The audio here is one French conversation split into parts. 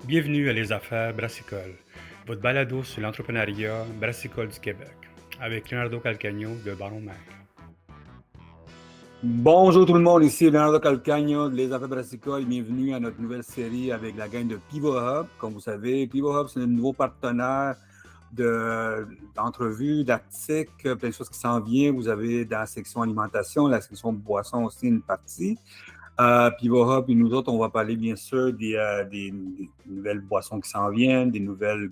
Bienvenue à Les Affaires Brassicole, votre balado sur l'entrepreneuriat brassicole du Québec, avec Leonardo Calcagno de Baron Mac. Bonjour tout le monde, ici Leonardo Calcagno de Les Affaires Brassicole. Bienvenue à notre nouvelle série avec la gang de Pivot Hub. Comme vous savez, Pivot Hub, c'est un nouveau partenaire d'entrevues, d'articles, plein de choses qui s'en viennent. Vous avez dans la section alimentation, la section boisson aussi une partie. Pivot Hub et nous autres, on va parler bien sûr des nouvelles boissons qui s'en viennent, des nouvelles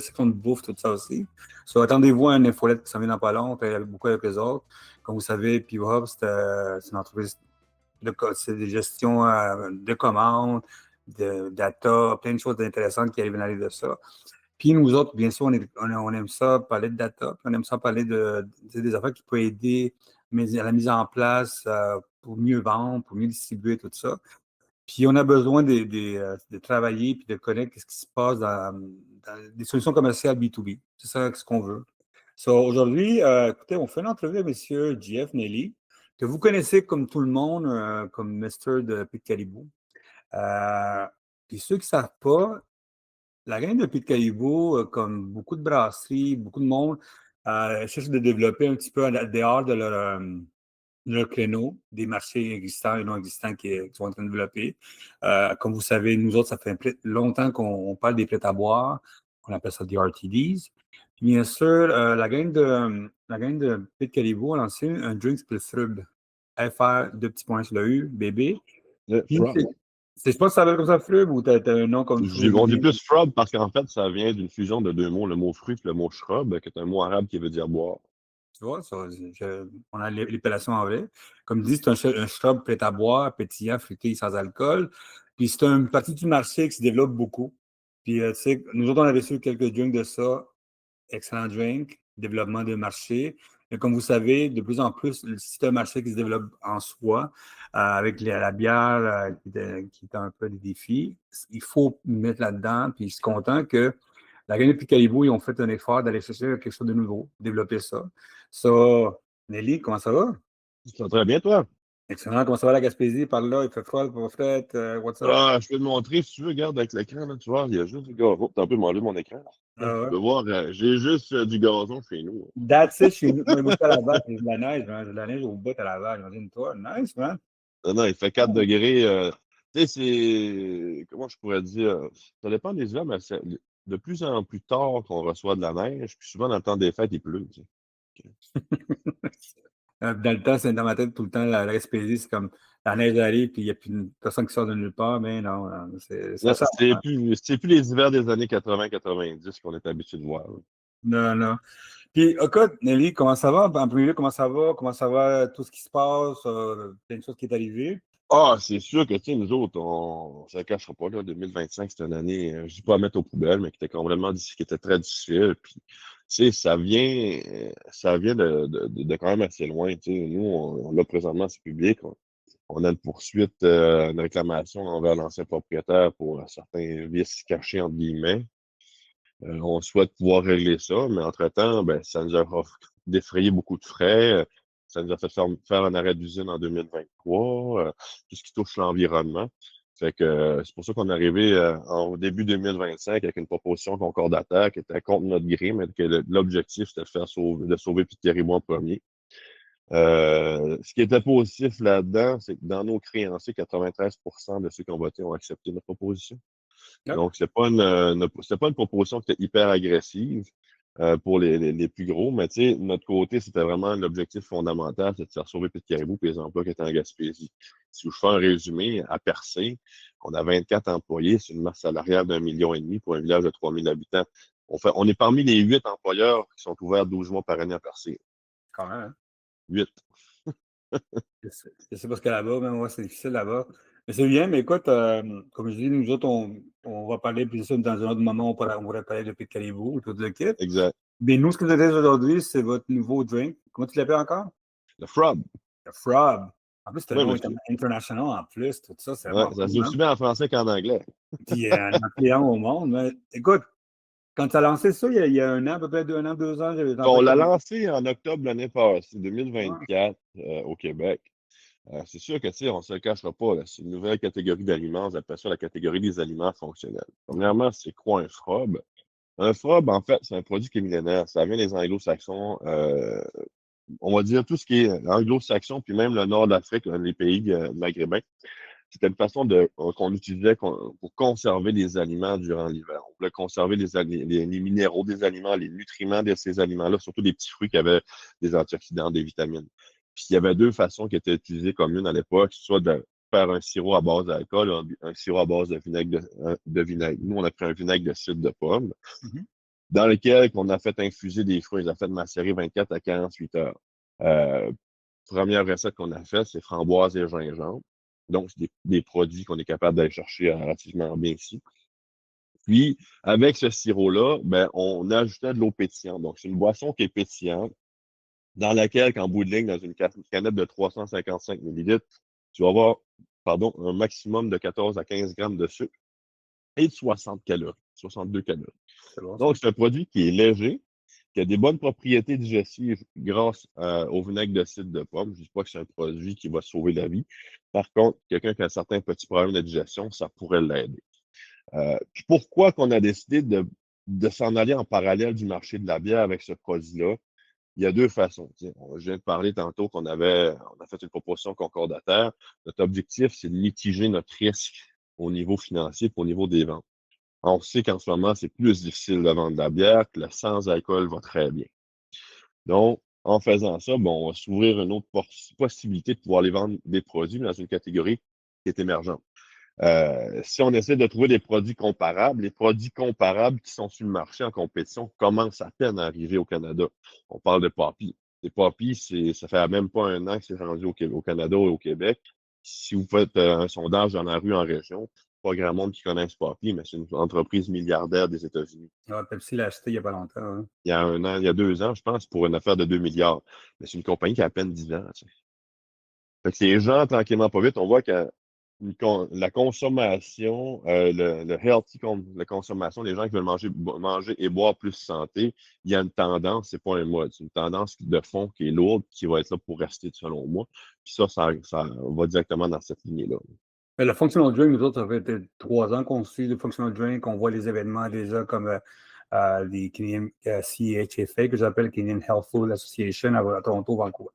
sections de bouffe, tout ça aussi. So, attendez-vous à une infolette qui s'en vient dans pas long, beaucoup avec les autres. Comme vous savez, Pivot Hub, c'est une entreprise c'est de gestion de commandes, de data, plein de choses intéressantes qui arrivent dans de ça. Puis nous autres, bien sûr, on aime ça parler de data, puis on aime ça parler des affaires qui peuvent aider à la mise en place pour mieux vendre, pour mieux distribuer, tout ça. Puis on a besoin de travailler puis de connaître ce qui se passe dans des solutions commerciales B2B. C'est ça ce qu'on veut. So, aujourd'hui, écoutez, on fait une entrevue avec M. Jeff Nelly, que vous connaissez comme tout le monde, comme Mister de Pit Caribou. Puis ceux qui ne savent pas, la gang de Pit Caribou, comme beaucoup de brasseries, beaucoup de monde, cherche de développer un petit peu en dehors de leur créneau, des marchés existants et non existants qui sont en train de développer. Comme vous savez, nous autres, ça fait longtemps qu'on parle des prêts à boire. On appelle ça des RTDs. Bien sûr, la gang de Pit Caribou a lancé un drink qui s'appelle Frub. FR, deux petits points sur le U, bébé. Puis, je pense que ça s'appelle comme ça, Frub, ou t'as un nom comme On dit plus shrub parce qu'en fait, ça vient d'une fusion de deux mots, le mot fruit et le mot shrub, qui est un mot arabe qui veut dire boire. Tu vois, on a l'épellation en vrai. Comme dit, c'est un shrub prêt à boire, pétillant, fruité, sans alcool. Puis c'est une partie du marché qui se développe beaucoup. Puis, tu sais, nous autres, on avait su quelques drinks de ça. Excellent drink, développement de marché. Mais comme vous savez, de plus en plus, c'est un marché qui se développe en soi, avec la bière qui est un peu des défis. Il faut mettre là-dedans, puis je suis content que la gang de Picalibou, ils ont fait un effort d'aller chercher quelque chose de nouveau, développer ça. Ça, Nelly, comment ça va? Ça va très bien, toi? Excellent. Comment ça va la Gaspésie? Par là, il fait froid, pas frais, what's up? Ah, je peux te montrer si tu veux, regarde avec l'écran, là, tu vois, il y a juste du gazon. T'as un peu m'enlever mon écran. Tu peux voir, j'ai juste du gazon chez nous. That's it, chez nous. Moi, à Laval, j'ai de la neige, man. J'ai de la neige au bout à Laval. Imagine-toi. Nice, man. Non, il fait 4 degrés. Tu sais, c'est. Comment je pourrais dire? Ça dépend des hivers, mais c'est de plus en plus tard qu'on reçoit de la neige, puis souvent dans le temps des fêtes, il pleut. Tu sais. Dans le temps, c'est dans ma tête tout le temps, la Gaspésie, c'est comme la neige arrive, puis il n'y a plus une personne qui sort de nulle part, mais non, c'est Non, ça. c'est plus les hivers des années 80-90 qu'on est habitué de voir. Là. Non, non. Puis, écoute, Nelly, comment ça va? En premier lieu, comment ça va? Comment ça va, tout ce qui se passe? Plein de choses qui est arrivé? Ah, c'est sûr que, tu sais, nous autres, on ne se cachera pas, là, 2025, c'était une année, je dis pas à mettre aux poubelles, mais qui était complètement qui était très difficile. Puis, tu sais, ça vient de quand même assez loin. Tu sais, nous, là, présentement, c'est public. On a une poursuite, une réclamation envers l'ancien propriétaire pour certains vices cachés, entre guillemets. On souhaite pouvoir régler ça, mais entre-temps, ben, ça nous a défrayé beaucoup de frais. Ça nous a fait faire un arrêt d'usine en 2023, tout ce qui touche l'environnement. Fait que c'est pour ça qu'on est arrivé au début 2025 avec une proposition concordataire qui était contre notre gré, mais que l'objectif, c'était de sauver Pit Caribou en premier. Ce qui était positif là-dedans, c'est que dans nos créanciers, 93% de ceux qui ont voté ont accepté notre proposition. Yep. Donc, c'est pas une proposition qui était hyper agressive pour les plus gros, mais tu sais, notre côté, c'était vraiment l'objectif fondamental, c'est de faire sauver Pit Caribou et les emplois qui étaient en Gaspésie. Si je fais un résumé, à Percé, on a 24 employés, c'est une masse salariale d'1,5 million pour un village de 3000 habitants. On est parmi les 8 employeurs qui sont ouverts 12 mois par année à Percé. Quand même, hein? 8. Je sais pas ce qu'il y a là-bas, même moi, c'est difficile là-bas. Mais c'est bien, mais écoute, comme je dis, nous autres, on va parler plus de ça dans un autre moment, on pourrait parler de Pit Caribou, tout le kit. Exact. Mais nous, ce que nous intéresse aujourd'hui, c'est votre nouveau drink. Comment tu l'appelles encore? Le Frog. Le Frog. En plus, c'est un Oui, nom monsieur. international en plus, tout ça, c'est Ouais, vraiment ça se cool, dit hein? aussi bien en français qu'en anglais. Puis, un client au monde. Mais, écoute, quand tu as lancé ça, il y a un an, à peu près 2 ans, 2 ans, j'avais On entendu. l'a lancé en octobre l'année passée, 2024, au Québec. C'est sûr que, tu sais, on ne se le cachera pas, là, c'est une nouvelle catégorie d'aliments. On appelle ça la catégorie des aliments fonctionnels. Premièrement, c'est quoi un FROB? Un FROB, en fait, c'est un produit qui est millénaire. Ça vient des anglo-saxons. On va dire tout ce qui est anglo-saxon, puis même le nord d'Afrique, les pays maghrébins. C'était une façon qu'on utilisait pour conserver les aliments durant l'hiver. On voulait conserver les minéraux des aliments, les nutriments de ces aliments-là, surtout des petits fruits qui avaient des antioxydants, des vitamines. Puis il y avait deux façons qui étaient utilisées communes à l'époque, soit de faire un sirop à base d'alcool ou un sirop à base de vinaigre. Nous, on a pris un vinaigre de cidre de pomme, Mhm. dans lequel on a fait infuser des fruits. On a fait macérer 24 à 48 heures. Euh, Première recette qu'on a faite, c'est framboise et gingembre. Donc, c'est des produits qu'on est capable d'aller chercher relativement bien ici. Puis, avec ce sirop-là, ben, on ajoutait de l'eau pétillante. Donc, c'est une boisson qui est pétillante, dans laquelle, qu'en bout de ligne, dans une canette de 355 millilitres, tu vas avoir, pardon, un maximum de 14 à 15 grammes de sucre et de 60 calories, 62 calories. C'est bon, ça. Donc, c'est un produit qui est léger, qui a des bonnes propriétés digestives grâce au vinaigre de cidre de pomme. Je ne dis pas que c'est un produit qui va sauver la vie. Par contre, quelqu'un qui a certains petits problèmes de digestion, ça pourrait l'aider. Puis pourquoi qu'on a décidé de s'en aller en parallèle du marché de la bière avec ce produit-là? Il y a deux façons. Tiens, je viens de parler tantôt on a fait une proposition concordataire. Notre objectif, c'est de mitiger notre risque au niveau financier et au niveau des ventes. On sait qu'en ce moment, c'est plus difficile de vendre de la bière, que le sans-alcool va très bien. Donc, en faisant ça, bon, on va s'ouvrir une autre possibilité de pouvoir les vendre des produits dans une catégorie qui est émergente. Si on essaie de trouver des produits comparables, les produits comparables qui sont sur le marché en compétition commencent à peine à arriver au Canada. On parle de Poppi. Les Poppi, ça fait même pas un an que c'est rendu au Canada et au Québec. Si vous faites un sondage dans la rue en région, pas grand monde qui connaisse Poppi, mais c'est une entreprise milliardaire des États-Unis. Ouais, Pepsi l'a acheté il n'y a pas longtemps, hein. Il y a un an, il y a 2 ans, je pense, pour une affaire de 2 milliards. Mais c'est une compagnie qui a à peine 10 ans. Tu sais. Fait que les gens, tranquillement, pas vite, on voit que la consommation, la consommation, les gens qui veulent manger et boire plus santé, il y a une tendance, c'est pas un mode, c'est une tendance de fond qui est lourde, qui va être là pour rester, selon moi. Puis ça va directement dans cette lignée-là. Mais le functional drink, nous autres, ça fait peut-être 3 ans qu'on suit le functional drink, on voit les événements déjà comme les Canadian CHFA, que j'appelle Canadian Health Food Association à Toronto, Vancouver.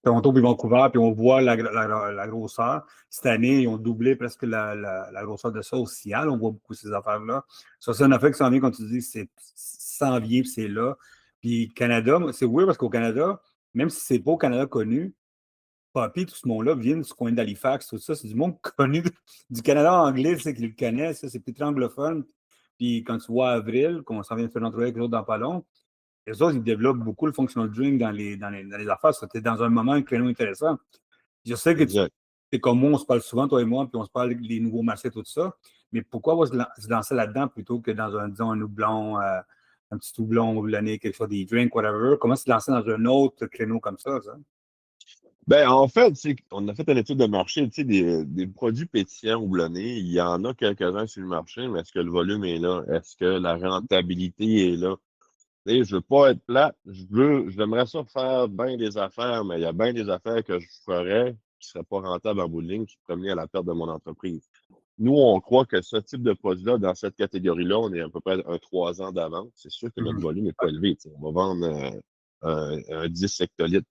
Toronto puis Vancouver, puis on voit la grosseur. Cette année, ils ont doublé presque la grosseur de ça au Cial. On voit beaucoup ces affaires-là. Ça, c'est une affaire qui s'en vient, quand tu dis, c'est s'en vient, puis c'est là. Puis Canada, c'est weird parce qu'au Canada, même si c'est pas au Canada connu, Poppy, tout ce monde-là vient du coin d'Halifax, tout ça. C'est du monde connu du Canada anglais, c'est qu'ils le connaissent, ça, c'est plus anglophone. Puis quand tu vois Avril, qu'on s'en vient de faire une entrevue avec les autres dans pas long, les autres, ils développent beaucoup le functional drink dans les affaires. C'était dans un moment, un créneau intéressant. Je sais que Exact. c'est comme moi, on se parle souvent, toi et moi, puis on se parle des nouveaux marchés, tout ça. Mais pourquoi on va se lancer là-dedans plutôt que dans disons, un houblon, un petit houblon houblonné, quelque chose, des drinks, whatever? Comment se lancer dans un autre créneau comme ça? Ben, en fait, on a fait une étude de marché, tu sais, des produits pétillants houblonnés. Il y en a quelques-uns sur le marché, mais est-ce que le volume est là? Est-ce que la rentabilité est là? Tu sais, je veux pas être plate. J'aimerais ça faire bien des affaires, mais il y a bien des affaires que je ferais qui seraient pas rentables en bout de ligne, qui pourraient mener à la perte de mon entreprise. Nous, on croit que ce type de produit-là, dans cette catégorie-là, on est à peu près 3 ans d'avance. C'est sûr que notre Mhm. volume n'est pas élevé. Tu sais. On va vendre un 10 hectolitres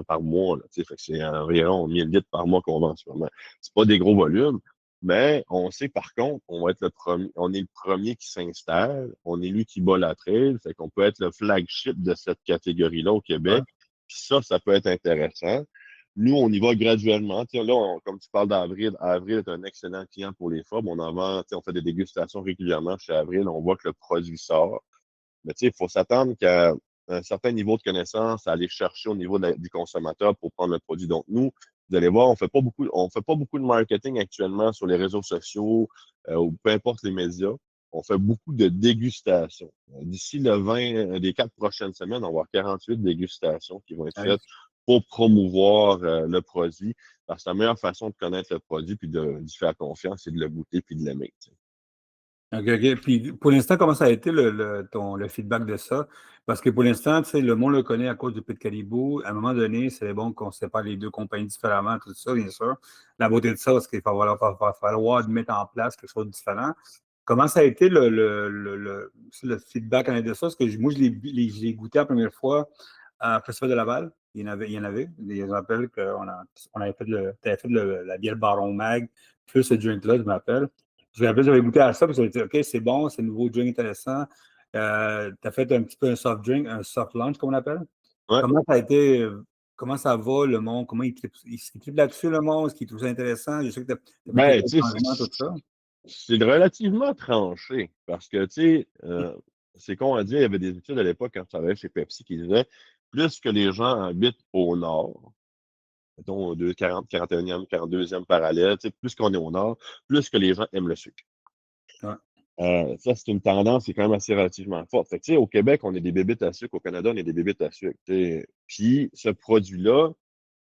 par mois. Là, tu sais. Fait que c'est environ 1000 litres par mois qu'on vend en ce moment. C'est pas des gros volumes, mais on sait par contre qu'on va être le premier, on est le premier qui s'installe, on est lui qui bat la trail, fait qu'on peut être le flagship de cette catégorie-là au Ouais. Québec. Puis ça peut être intéressant. Nous, on y va graduellement. Là, comme tu parles d'Avril, Avril est un excellent client pour les FOB. On en vend, on fait des dégustations régulièrement chez Avril. On voit que le produit sort. Mais il faut s'attendre qu'à un certain niveau de connaissance à aller chercher au niveau du consommateur pour prendre le produit. Donc, nous, vous allez voir, on fait pas beaucoup de marketing actuellement sur les réseaux sociaux ou peu importe les médias. On fait beaucoup de dégustations. D'ici le 20 des 4 prochaines semaines, on va avoir 48 dégustations qui vont être faites Nice. pour promouvoir le produit. Parce que la meilleure façon de connaître le produit puis d'y faire confiance, c'est de le goûter puis de l'aimer. OK, OK. Puis pour l'instant, comment ça a été le feedback de ça? Parce que pour l'instant, tu sais, le monde le connaît à cause du Pit Caribou. À un moment donné, c'est bon qu'on sépare les deux compagnies différemment, tout ça, bien sûr. La beauté de ça, c'est qu'il va falloir mettre en place quelque chose de différent. Comment ça a été le feedback en aide de ça? Parce que moi, je l'ai goûté la première fois à Festival de Laval. Il y en avait. Je me rappelle on avait fait, t'avais fait la bière Baron Mag, plus ce drink-là, je me rappelle. Je me rappelle, j'avais goûté à ça, puis j'avais dit, OK, c'est bon, c'est un nouveau drink intéressant. Tu as fait un petit peu un soft drink, un soft lunch, comme on appelle. Ouais. Comment ça a été, comment ça va, le monde? Comment il trippe là-dessus, le monde? Est-ce qu'il trouve ça intéressant? Je sais que tu as fait Ben, quelques tu sais, changements, tout ça. c'est relativement tranché parce que, tu sais, c'est con à dire, il y avait des études à l'époque quand je travaillais chez Pepsi qui disaient plus que les gens habitent au nord, mettons 41e, 42e parallèle, tu sais, plus qu'on est au nord, plus que les gens aiment le sucre. Ouais. Ça, c'est une tendance qui est quand même assez relativement forte. Fait que, tu sais, au Québec, on est des bébites à sucre. Au Canada, on est des bébites à sucre. Tu sais. Puis, ce produit-là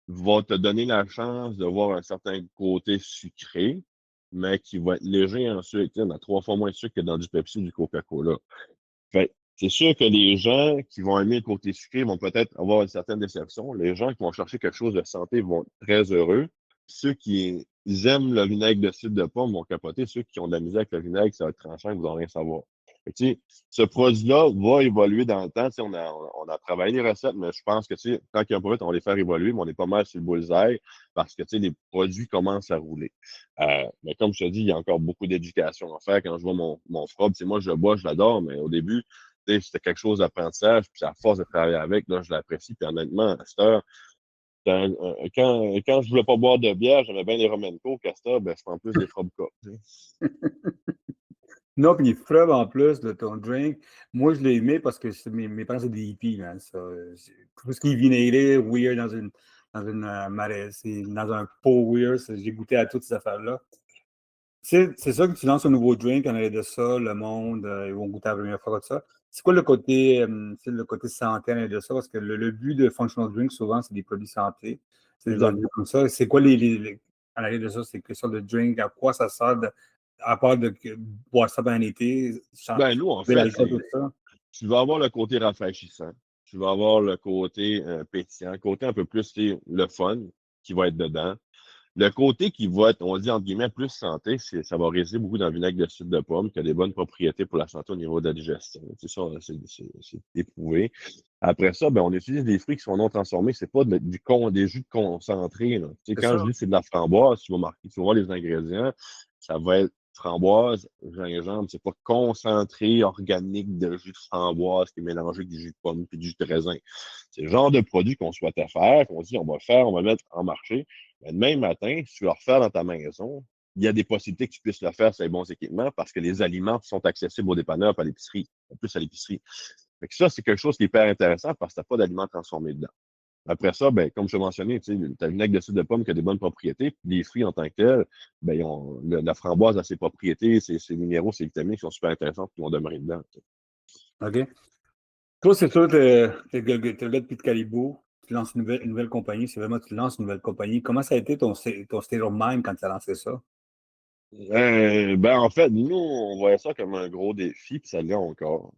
va te donner la chance de voir un certain côté sucré, mais qui va être léger en sucre. Tu sais, on a 3 fois moins de sucre que dans du Pepsi ou du Coca-Cola. Fait que c'est sûr que les gens qui vont aimer le côté sucré vont peut-être avoir une certaine déception. Les gens qui vont chercher quelque chose de santé vont être très heureux. Ceux qui ils aiment le vinaigre de cidre de pomme vont capoter. Ceux qui ont de la misère avec le vinaigre, ça va être tranchant, ils vont rien savoir. Fait que, tu sais, ce produit-là va évoluer dans le temps. Tu sais, on a travaillé les recettes, mais je pense que tu sais, tant qu'il y a un peu, on va les faire évoluer, mais on est pas mal sur le bullseye parce que tu sais, les produits commencent à rouler. Mais comme je te dis, il y a encore beaucoup d'éducation à faire. Quand je vois mon frob, moi, je le bois, je l'adore, mais au début, c'était quelque chose d'apprentissage, puis à force de travailler avec, là, je l'apprécie. Puis honnêtement, à cette heure, quand je voulais pas boire de bière, j'aimais bien les rum coke. À cette heure, ben, je prends plus des Frobka. Non, puis les fleuves en plus de ton drink, moi je l'ai aimé parce que mes parents c'est des hippies, man. Ça, tout ce qui est vinaigré, weird dans une dans un pot weird, j'ai goûté à toutes ces affaires-là. C'est ça que tu lances un nouveau drink en arrière de ça, le monde, ils vont goûter la première fois de ça. C'est quoi le côté santé en arrière de ça? Parce que le but de functional drink, souvent, c'est des produits santé. C'est des Exact. produits comme ça. C'est quoi en arrière de ça? C'est que ça de drink? À quoi ça sert à part de boire ça pendant l'été, Ben, nous, en enlever fait, l'alcool, tout ça? tu vas avoir le côté rafraîchissant. Tu vas avoir le côté pétillant, le côté un peu plus, le fun qui va être dedans. Le côté qui va être, on dit entre guillemets, plus santé, ça va résider beaucoup dans le vinaigre de cidre de pomme, qui a des bonnes propriétés pour la santé au niveau de la digestion. C'est ça, c'est éprouvé. Après ça, ben, on utilise des fruits qui sont non transformés. C'est pas des jus concentrés, là. Tu sais, C'est quand ça? je dis que c'est de la framboise, tu vas voir les ingrédients, ça va être framboise, gingembre, c'est pas concentré organique de jus de framboise qui est mélangé avec du jus de pomme et du jus de raisin. C'est le genre de produit qu'on souhaitait faire, qu'on dit on va faire, on va le mettre en marché. Mais demain matin, si tu veux le refaire dans ta maison, il y a des possibilités que tu puisses le faire sur les bons équipements parce que les aliments sont accessibles aux dépanneurs et à l'épicerie, en plus à l'épicerie. Fait que ça, c'est quelque chose qui est hyper intéressant parce que tu n'as pas d'aliments transformés dedans. Après ça, ben, comme je t'ai mentionné, tu as le vinaigre de cidre de pomme qui a des bonnes propriétés. Puis les fruits en tant que tels, ben, la framboise a ses propriétés, ses minéraux, ses vitamines qui sont super intéressantes qui vont demeurer dedans. OK. Toi, c'est sûr, t'es le gars de Pete Caribou, tu lances une nouvelle compagnie, c'est vraiment tu lances une nouvelle compagnie. Comment ça a été ton state of mind quand tu as lancé ça? Ben, en fait, nous, on voyait ça comme un gros défi, puis ça l'est encore.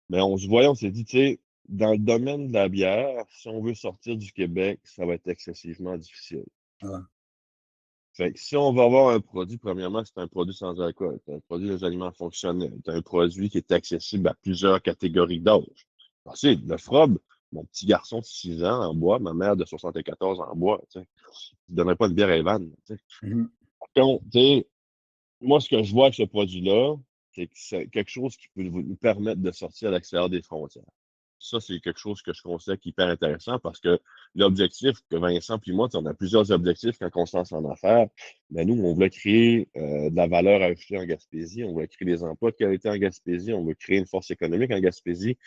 Mais on se voyait, on s'est dit, tu sais, dans le domaine de la bière, si on veut sortir du Québec, ça va être excessivement difficile. Ouais. Fait que si on va avoir un produit, premièrement, c'est un produit sans alcool, c'est un produit des aliments fonctionnels, c'est un produit qui est accessible à plusieurs catégories d'âge. Parce que le Frob, mon petit garçon de 6 ans en bois, ma mère de 74 en bois, tu sais. Je ne donnerais pas de bière à Evan. Tu sais. Mhm. Par contre, tu sais, moi, ce que je vois avec ce produit-là, c'est que c'est quelque chose qui peut nous permettre de sortir à l'extérieur des frontières. Ça, c'est quelque chose que je considère qui est hyper intéressant parce que l'objectif que Vincent puis moi, on a plusieurs objectifs quand on se lance en affaires. Mais nous, on voulait créer de la valeur ajoutée en Gaspésie, on voulait créer des emplois de qualité en Gaspésie, on veut créer une force économique en Gaspésie.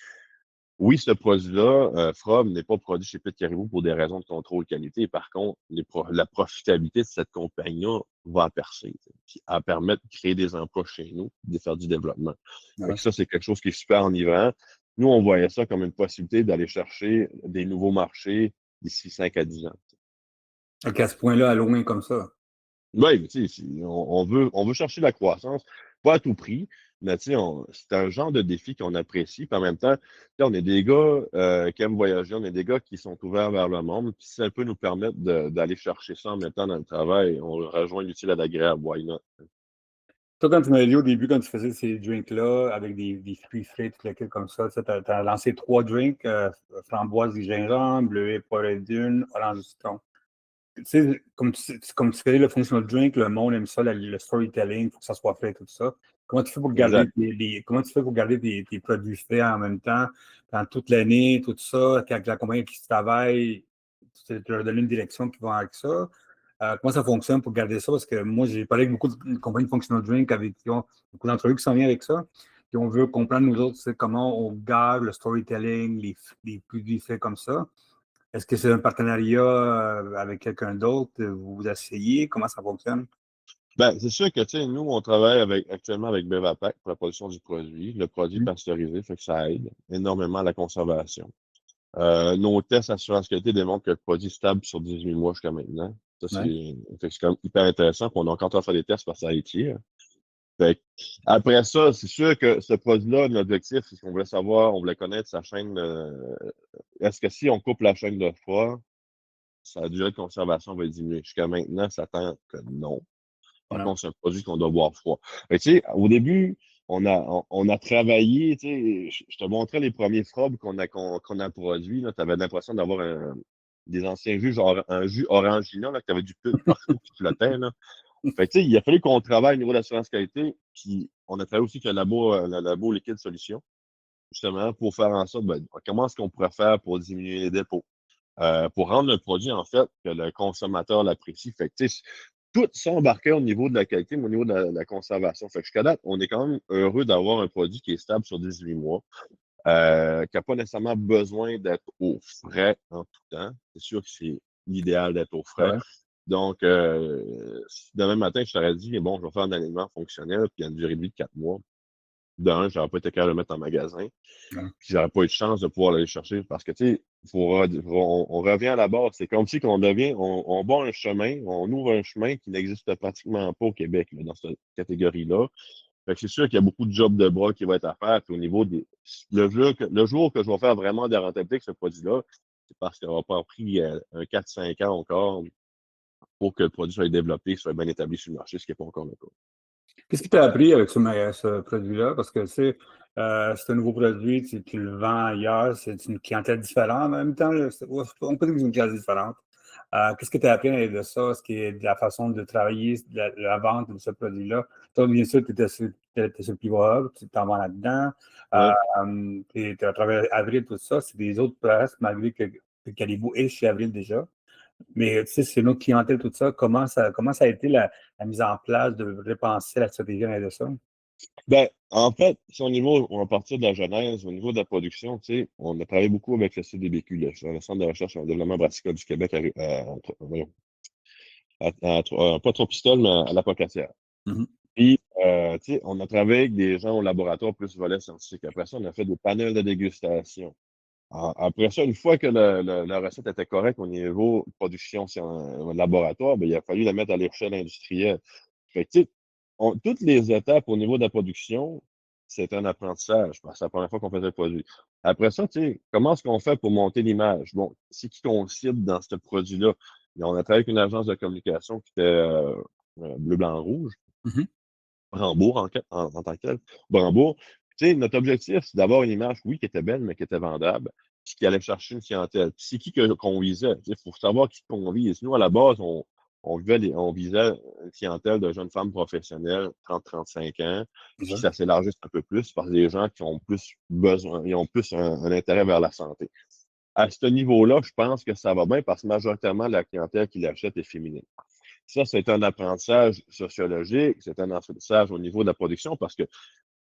Oui, ce produit-là, From, n'est pas produit chez Pit Caribou pour des raisons de contrôle qualité. Par contre, la profitabilité de cette compagnie-là va percer, puis à permettre de créer des emplois chez nous, de faire du développement. Fait Ouais. que ça, c'est quelque chose qui est super enivrant. Nous, on voyait ça comme une possibilité d'aller chercher des nouveaux marchés d'ici 5 à 10 ans. Donc, à ce point-là, à loin comme ça. Oui, tu sais, on veut chercher la croissance. pas à tout prix, mais tu sais, c'est un genre de défi qu'on apprécie. Puis en même temps, tu sais, on est des gars qui aiment voyager, on est des gars qui sont ouverts vers le monde. Puis si ça peut nous permettre d'aller chercher ça en même temps dans le travail, on rejoint l'utile à l'agréable. Why not? Toi, quand tu m'as dit au début, quand tu faisais ces drinks-là, avec des fruits frais, tout le kit comme ça, tu as lancé 3 drinks, framboise et gingembre, bleuet, poire dune, orange et citron. Tu sais, comme tu connais le functional drink, le monde aime ça, le storytelling, il faut que ça soit frais, tout ça. Comment tu fais pour garder Exact. comment tu fais pour garder tes produits frais en même temps, dans toute l'année, tout ça, quand la compagnie qui travaille, tu leur donnes une direction qui va avec ça. Comment ça fonctionne pour garder ça? Parce que moi, j'ai parlé avec beaucoup de compagnies de functional drink avec qui ont beaucoup d'entrevues qui s'en viennent avec ça. Puis on veut comprendre, nous autres, c'est comment on garde le storytelling, les produits faits comme ça. Est-ce que c'est un partenariat avec quelqu'un d'autre? Vous vous asseyez? Comment ça fonctionne? Ben, c'est sûr que, tu sais, nous, on travaille actuellement avec Bevapac pour la production du produit. Le produit Mhm. pasteurisé, fait que ça aide énormément à la conservation. Nos tests assurance qualité démontrent que le produit est stable sur 18 mois jusqu'à maintenant. Ça, Ouais. fait que c'est quand même hyper intéressant. Puis on a encore à faire des tests parce que ça étire. Fait que, après ça, c'est sûr que ce produit-là, l'objectif, c'est qu'on voulait savoir, on voulait connaître sa chaîne. Est-ce que si on coupe la chaîne de froid, sa durée de conservation va diminuer? Jusqu'à maintenant, ça tend que non. Par Non. contre, c'est un produit qu'on doit boire froid. Fait que, tu sais, au début, on a travaillé, tu sais, je te montrais les premiers frobes qu'on a produits. Tu avais l'impression d'avoir des anciens jus, genre un jus orangina, là, que tu avais du pulpe partout qui flottait. Là. Fait que, tu sais, il a fallu qu'on travaille au niveau de l'assurance qualité. Puis, on a travaillé aussi avec le labo Liquide Solution, justement, pour faire en sorte, ben, comment est-ce qu'on pourrait faire pour diminuer les dépôts, pour rendre le produit, en fait, que le consommateur l'apprécie. Fait que, tu sais, tout ça embarqué au niveau de la qualité, mais au niveau de la conservation. Fait que jusqu'à date, on est quand même heureux d'avoir un produit qui est stable sur 18 mois, qui n'a pas nécessairement besoin d'être au frais en tout temps. C'est sûr que c'est l'idéal d'être au frais. Ouais. Donc, demain matin, je t'aurais dit, bon, je vais faire un aliment fonctionnel, puis il y a une durée de vie de 4 mois. D'un, je n'aurais pas été capable de le mettre en magasin. Ouais. Puis j'aurais pas eu de chance de pouvoir aller chercher parce que, tu sais, on revient à la base. C'est comme si on bat un chemin, on ouvre un chemin qui n'existe pratiquement pas au Québec, là, dans cette catégorie-là. Fait que c'est sûr qu'il y a beaucoup de jobs de bras qui vont être à faire. Puis au niveau le jour que je vais faire vraiment de la rentabilité avec ce produit-là, c'est parce qu'il n'aura pas pris un 4-5 ans encore pour que le produit soit développé, soit bien établi sur le marché, ce qui n'est pas encore le cas. Qu'est-ce que tu as appris avec ce produit-là? Parce que c'est un nouveau produit, tu le vends ailleurs, c'est une clientèle différente en même temps. Là, on peut dire que c'est une clientèle différente. Qu'est-ce que tu as appris de ça? Ce qui est de la façon de travailler, de la vente de ce produit-là? Toi, bien sûr, tu étais sur le Pivot Hub, tu t'en vends là-dedans. Ouais. Tu as travaillé avec Avril, tout ça. C'est des autres places, malgré que Caribou est chez Avril déjà. Mais tu sais, c'est notre clientèle, tout ça. Comment ça a été la mise en place de repenser la stratégie de ça? Ben, en fait, si on va partir de la genèse, au niveau de la production, tu sais, on a travaillé beaucoup avec le CDBQ, le Centre de recherche et développement brassicole du Québec, pas trop pistole, mais à la Pocatière. Mhm. Puis, tu sais, on a travaillé avec des gens au laboratoire plus volet scientifique. Après ça, on a fait des panels de dégustation. Après ça, une fois que la recette était correcte au niveau production laboratoire, ben, il a fallu la mettre à l'échelle industrielle. Fait que, tu sais, toutes les étapes au niveau de la production, c'est un apprentissage, parce que c'est la première fois qu'on faisait le produit. Après ça, tu sais, comment est-ce qu'on fait pour monter l'image? Bon, c'est qui qu'on cible dans ce produit-là? Et on a travaillé avec une agence de communication qui était bleu, blanc, rouge. Mhm. Brandebourg en tant que tel. Brandebourg. Tu sais, notre objectif, c'est d'avoir une image, oui, qui était belle, mais qui était vendable, puis qui allait chercher une clientèle. Puis c'est qui qu'on visait? Il faut savoir qui qu'on vise. Nous, à la base, on visait une clientèle de jeunes femmes professionnelles, 30-35 ans, C'est puis ça. ça s'élargit un peu plus par des gens qui ont plus besoin, ils ont plus un intérêt vers la santé. À ce niveau-là, je pense que ça va bien parce que majoritairement, la clientèle qui l'achète est féminine. Ça, c'est un apprentissage sociologique, c'est un apprentissage au niveau de la production parce que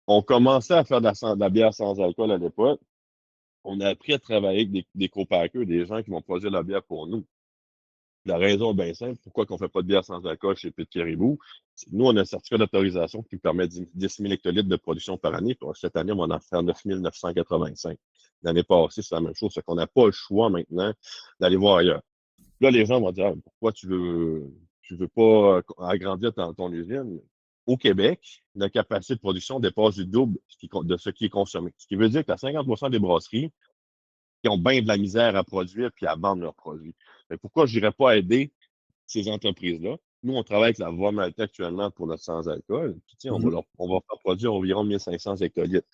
on commençait à faire de la bière sans alcool à l'époque. On a appris à travailler avec des co-packers, des gens qui vont produire la bière pour nous. La raison est bien simple, pourquoi on ne fait pas de bière sans alcool chez Petit Caribou? Nous, on a un certificat d'autorisation qui nous permet 10 000 hectolitres de production par année. Puis cette année, on va en faire 9 985. L'année passée, c'est la même chose. C'est qu'on n'a pas le choix maintenant d'aller voir ailleurs. Là, les gens vont dire, ah, pourquoi tu veux pas agrandir ton usine? au Québec, la capacité de production dépasse du double de ce qui est consommé. Ce qui veut dire que tu as 50% des brasseries qui ont bien de la misère à produire puis à vendre leurs produits. Mais pourquoi je n'irais pas aider ces entreprises-là? Nous, on travaille avec la Voie Maltais actuellement pour notre sans-alcool. Puis, tu sais, Mhm. on va faire produire environ 1500 hectolitres.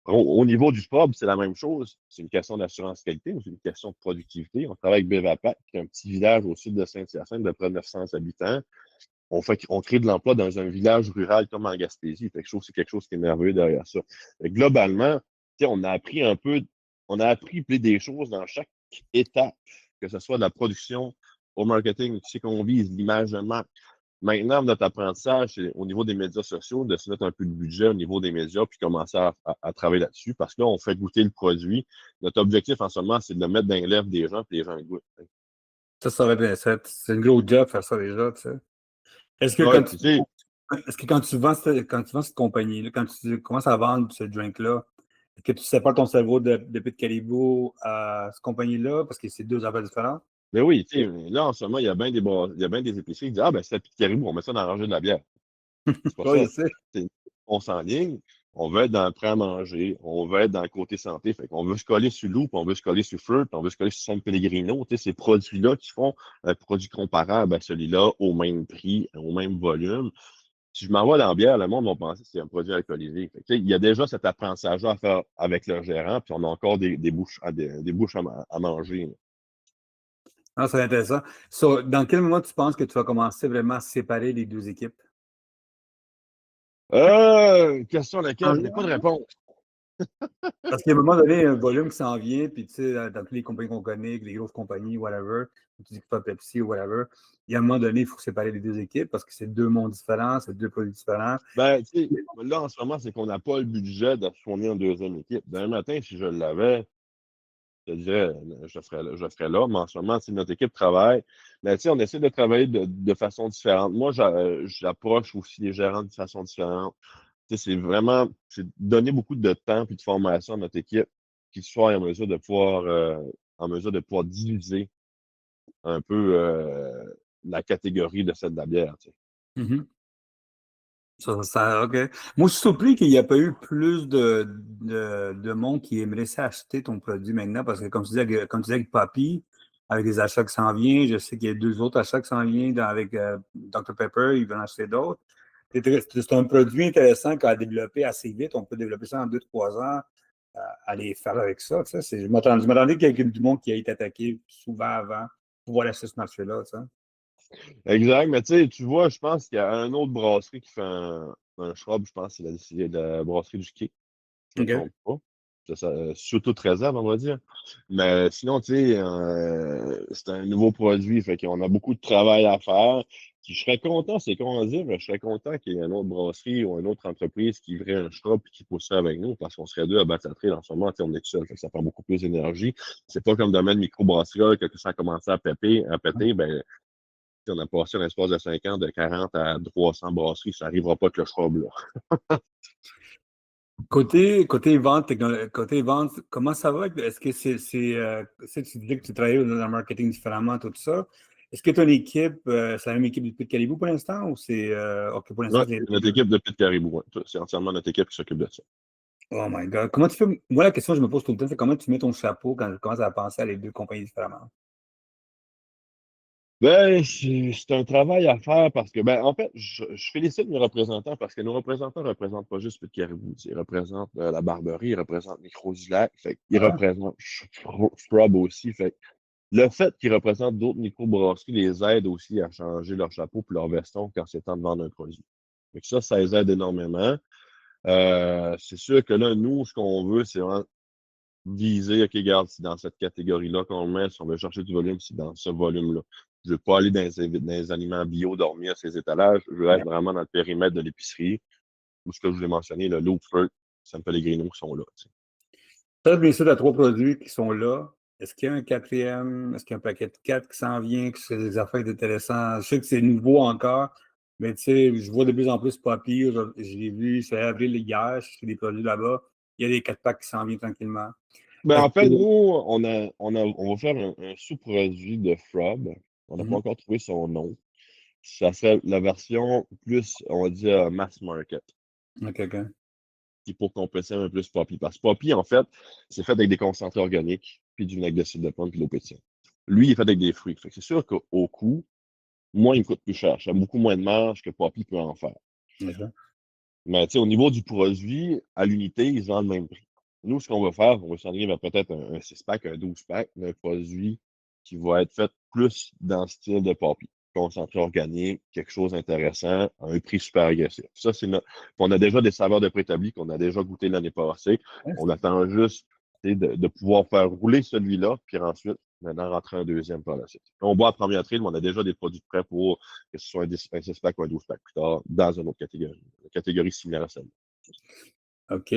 Au niveau du pub, c'est la même chose. C'est une question d'assurance qualité, mais c'est une question de productivité. On travaille avec Bévapac, qui est un petit village au sud de Saint-Hyacinthe de près de 900 habitants. On crée de l'emploi dans un village rural comme en Gaspésie. Fait que je trouve que c'est quelque chose qui est merveilleux derrière ça. Globalement, on a appris on a appris des choses dans chaque étape, que ce soit de la production au marketing, tu sais qu'on vise l'image de marque. Maintenant, notre apprentissage, c'est au niveau des médias sociaux, de se mettre un peu de budget au niveau des médias, puis commencer à travailler là-dessus, parce que là, on fait goûter le produit. Notre objectif en ce moment, c'est de le mettre dans les lèvres des gens, puis les gens le goûtent. Ça va être, c'est une grosse job faire ça déjà, tu sais. Est-ce que Ouais, quand puis tu, tu sais, est-ce que quand tu vends cette compagnie-là, quand tu commences à vendre ce drink-là, est-ce que tu sépares ton cerveau de Pit Caribou à cette compagnie-là parce que c'est deux affaires différentes? mais oui, tu sais, là, en ce moment, il y a bien des épiceries qui disent, ah, ben, c'est la petite caribou, on met ça dans la rangée de la bière. C'est pas Oui, je ça. sais. C'est- On s'enligne, on veut être dans le prêt à manger, on veut être dans le côté santé. Fait qu'on veut se coller sur Loop, on veut se coller sur Flirt, on veut se coller sur San Pellegrino. Tu sais, ces produits-là qui font un produit comparable à celui-là au même prix, au même volume. Si je m'envoie dans la bière, le monde va penser que c'est un produit alcoolisé. Fait que, tu sais, il y a déjà cet apprentissage à faire avec le gérant, puis on a encore des bouches des bouches à manger. Ah, c'est intéressant. So, dans quel moment tu penses que tu vas commencer vraiment à séparer les deux équipes? Question à laquelle Ah, je n'ai pas de réponse. parce qu'à un moment donné, il y a un volume qui s'en vient, puis tu sais, dans toutes les compagnies qu'on connaît, les grosses compagnies, whatever, tu dis que pas Pepsi ou whatever, il y a un moment donné, il faut séparer les deux équipes parce que c'est deux mondes différents, c'est deux produits différents. Ben, tu sais, là, en ce moment, c'est qu'on n'a pas le budget de se fournir en deuxième équipe. Demain matin, si je l'avais, je te dirais, je ferais là, mais en ce moment, si notre équipe travaille, mais tu sais, on essaie de travailler de façon différente. Moi, j'approche aussi les gérants de façon différente. Tu sais, c'est donner beaucoup de temps et de formation à notre équipe, qu'ils soient en mesure de pouvoir diviser un peu la catégorie de cette de la bière, tu sais. Mhm. OK. Moi, je suis surpris qu'il n'y a pas eu plus de monde qui aimerait s'acheter ton produit maintenant parce que, comme tu disais avec Papi, avec les achats qui s'en viennent, je sais qu'il y a deux autres achats qui s'en viennent avec Dr Pepper, ils veulent en acheter d'autres. C'est un produit intéressant qu'à développer assez vite. On peut développer ça en 2, 3 ans, aller faire avec ça. Tu sais. Je m'attendais qu'il y ait du monde qui ait été attaqué souvent avant pour pouvoir acheter ce marché-là. Tu sais. Exact, mais tu sais, tu vois, je pense qu'il y a un autre brasserie qui fait un shrub, je pense que c'est la brasserie du Quai, je me OK. trompe pas. C'est ça, sous toute réserve, on va dire. Mais sinon, tu sais, c'est un nouveau produit, fait qu'on a beaucoup de travail à faire. Puis je serais content, c'est con à dire, mais je serais content qu'il y ait une autre brasserie ou une autre entreprise qui ferait un shrub et qui pousserait avec nous, parce qu'on serait deux à battre la trail en ce moment, tu sais, on est tout seul, fait que ça prend beaucoup plus d'énergie. C'est pas comme dans le domaine microbrasserie, là, que ça a commencé à péter, ben, on a passé un espace de 5 ans de 40 à 300 brasseries, ça n'arrivera pas avec le shrub, là. Côté vente, comment ça va? Est-ce que tu disais que tu travaillais dans le marketing différemment, tout ça. Est-ce que ton équipe, c'est la même équipe du Pit Caribou pour l'instant ou OK, pour l'instant, Ouais, c'est les notre deux? équipe de Pit Caribou, ouais. C'est entièrement notre équipe qui s'occupe de ça. Oh my God. Comment tu fais? Moi, la question que je me pose tout le temps, c'est comment tu mets ton chapeau quand tu commences à penser à les deux compagnies différemment? Ben, c'est un travail à faire parce que, ben, en fait, je félicite mes représentants parce que nos représentants ne représentent pas juste Pit Caribou. Ils représentent la Barberie, ils représentent Micro du Lac, fait ils Ah, représentent Shrub aussi. Fait le fait qu'ils représentent d'autres microbrasseries les aide aussi à changer leur chapeau et leur veston quand c'est temps de vendre un produit. Fait que ça les aide énormément. C'est sûr que là, nous, ce qu'on veut, c'est vraiment viser, OK, regarde, c'est dans cette catégorie-là qu'on le met, si on veut chercher du volume, c'est dans ce volume-là. Je ne veux pas aller dans les aliments bio, dormir à ces étalages. Je veux être vraiment dans le périmètre de l'épicerie, ou ce que je vous ai mentionné, le Low Fruit, ça me fait les Grinos qui sont là. Tu sais. ça, bien sûr, tu as trois produits qui sont là. Est-ce qu'il y a un quatrième? Est-ce qu'il y a un paquet de quatre qui s'en vient, qui sont des affaires intéressantes? Je sais que c'est nouveau encore, mais tu sais, je vois de plus en plus Poppy. J'ai vu, c'est avril hier, je fais des produits là-bas. Il y a des 4 packs qui s'en viennent tranquillement. Ben, Est-ce en fait, que- nous, on va faire un sous-produit de Frub. On n'a pas Mhm. encore trouvé son nom. ça serait la version plus, on va dire, mass market, OK, OK. qui pour compenser un peu plus Poppy. Parce que Poppy, en fait, c'est fait avec des concentrés organiques, puis du vinaigre de cidre de pomme, puis de l'eau pétillante. Lui, il est fait avec des fruits. Fait que c'est sûr qu'au coût, moi, il me coûte plus cher. J'ai beaucoup moins de marge que Poppy peut en faire. D'accord. Mais tu sais, au niveau du produit, à l'unité, ils ont le même prix. Nous, ce qu'on va faire, on va s'enligner vers peut-être un 6-pack, un 12-pack, d'un produit qui va être fait plus dans le style de Poppy. Concentré organique, quelque chose d'intéressant, à un prix super agressif. Ça, c'est notre. On a déjà des saveurs de préétablis qu'on a déjà goûté l'année passée. Ouais, On attend juste tu sais, de pouvoir faire rouler celui-là, puis ensuite, maintenant, rentrer un deuxième par la suite. On boit à première tril, mais on a déjà des produits prêts pour que ce soit un 6-pack ou un 12-pack plus tard, dans une autre catégorie. Une catégorie similaire à celle-là. OK,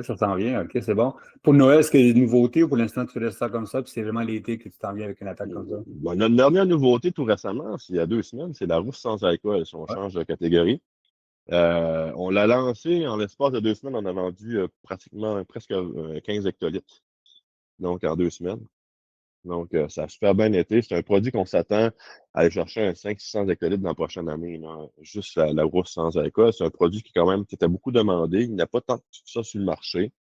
ça s'en vient. OK, c'est bon. Pour Noël, est-ce qu'il y a des nouveautés ou pour l'instant, tu laisses ça comme ça, puis c'est vraiment l'été que tu t'en viens avec une attaque comme ça? Bon, notre dernière nouveauté tout récemment, c'est il y a 2 semaines, c'est la rousse sans alcool, si on Ouais. change de catégorie. On l'a lancé en l'espace de 2 semaines, on a vendu pratiquement presque 15 hectolitres. Donc, en 2 semaines. Donc, ça a super bien été. C'est un produit qu'on s'attend à aller chercher un 500-600 hectolitres dans la prochaine année, là. Juste la rousse sans alcool. C'est un produit qui, quand même, qui était beaucoup demandé. Il n'y a pas tant que ça sur le marché.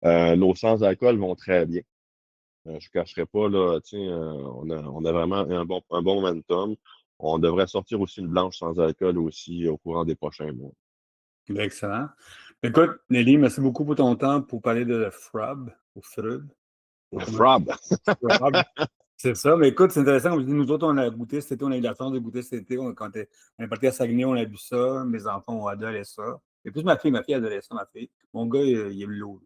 Nos sans alcool vont très bien. Je ne cacherai pas, là, tu sais, on a vraiment un bon momentum. On devrait sortir aussi une blanche sans alcool aussi au courant des prochains mois. Ben, excellent. Écoute, Nelly, merci beaucoup pour ton temps pour parler de Frub ou Frub. Frab! Frub. C'est ça, mais écoute, c'est intéressant. Comme je dis, nous autres, on a goûté cet été, on a eu la chance de goûter cet été. On est parti à Saguenay, on a bu ça. Mes enfants ont adoré ça. Et plus ma fille adorait ça, ma fille. Mon gars, il aime l'eau.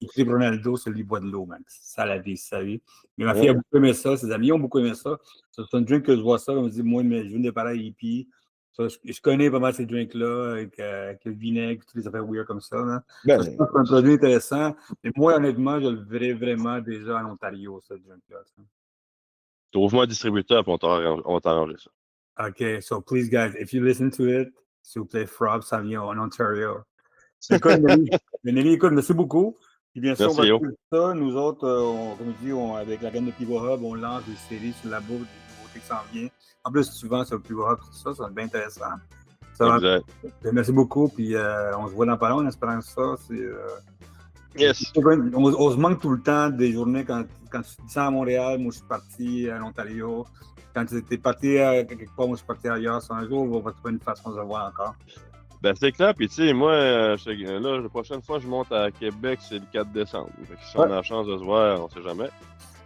Il tripe Ronaldo, c'est lui qui boit de l'eau, man. C'est ça la vie, c'est sa vie. Mais ma fille a Ouais. beaucoup aimé ça, ses amis ont beaucoup aimé ça. C'est un drink que je vois ça, on me dit, moi, je viens de pareil hippie. Ça, je connais pas mal ces drinks-là, avec le vinaigre, toutes les affaires weird comme ça. Là. Ça, je Ben, pense que c'est un produit intéressant. Mais moi, honnêtement, je le verrais vraiment déjà en Ontario, ce drink-là. trouve-moi un distributeur, puis on va t'arranger ça. OK, so please, guys, if you listen to it, s'il vous plaît, Frog, ça vient en Ontario. Écoute, Nelly, écoute, merci beaucoup. Puis bien sûr, on Merci, va Léo. suivre ça. Nous autres, comme je dis, avec la gamme de Pivot Hub, on lance des séries sur la bouffe, des nouveautés qui s'en viennent. En plus, souvent sur le Pivot Hub, tout ça, ça va être bien intéressant. Ça va. Exact. Merci beaucoup, puis on se voit dans pas long en espérant ça. Yes. On se manque tout le temps des journées quand tu descends à Montréal, moi je suis parti à l'Ontario. Quand tu étais parti quelque part, moi je suis parti ailleurs. C'est un jour, on va trouver une façon de se voir encore. Ben, c'est clair. Puis, tu sais, moi, là, la prochaine fois, je monte à Québec, c'est le 4 décembre. Fait que si on a la chance de se voir, on sait jamais.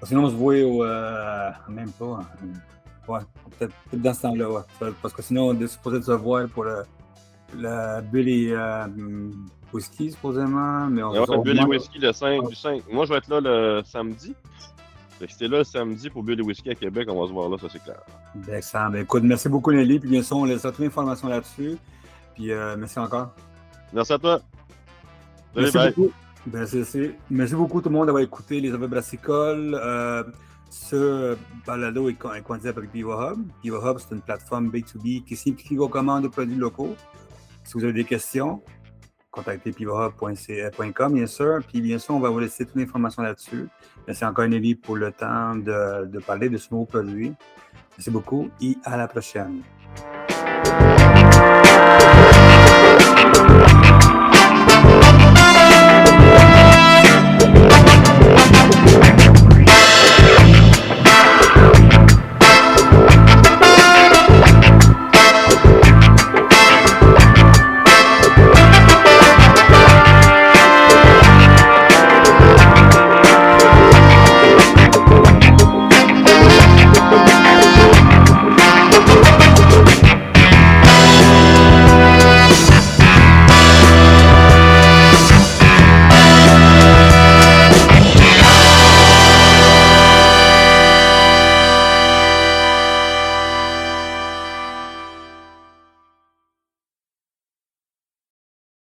Sinon, on se voit même pas. Ouais, peut-être dans ce temps-là, ouais. Parce que sinon, on est supposé se voir pour le Billy Whisky, supposément. Mais on Ouais, Billy Whisky le 5 du 5. Moi, je vais être là le samedi. Fait que si t'es là le samedi pour Billy Whisky à Québec, on va se voir là, ça c'est clair. Excellent. Ben, écoute, merci beaucoup, Nelly. Puis bien sûr, on laissera toute l'information là-dessus. Puis merci encore. Merci à toi. Salut, Merci bye. beaucoup. Merci beaucoup tout le monde d'avoir écouté les affaires brassicoles. Ce balado est commandité avec Pivot Hub. Pivot Hub, c'est une plateforme B2B qui simplifie vos commandes de produits locaux. Si vous avez des questions, contactez pivothub.com, bien sûr. Puis bien sûr, on va vous laisser toute l'information là-dessus. Merci encore, Nelly, pour le temps de parler de ce nouveau produit. Merci beaucoup et à la prochaine.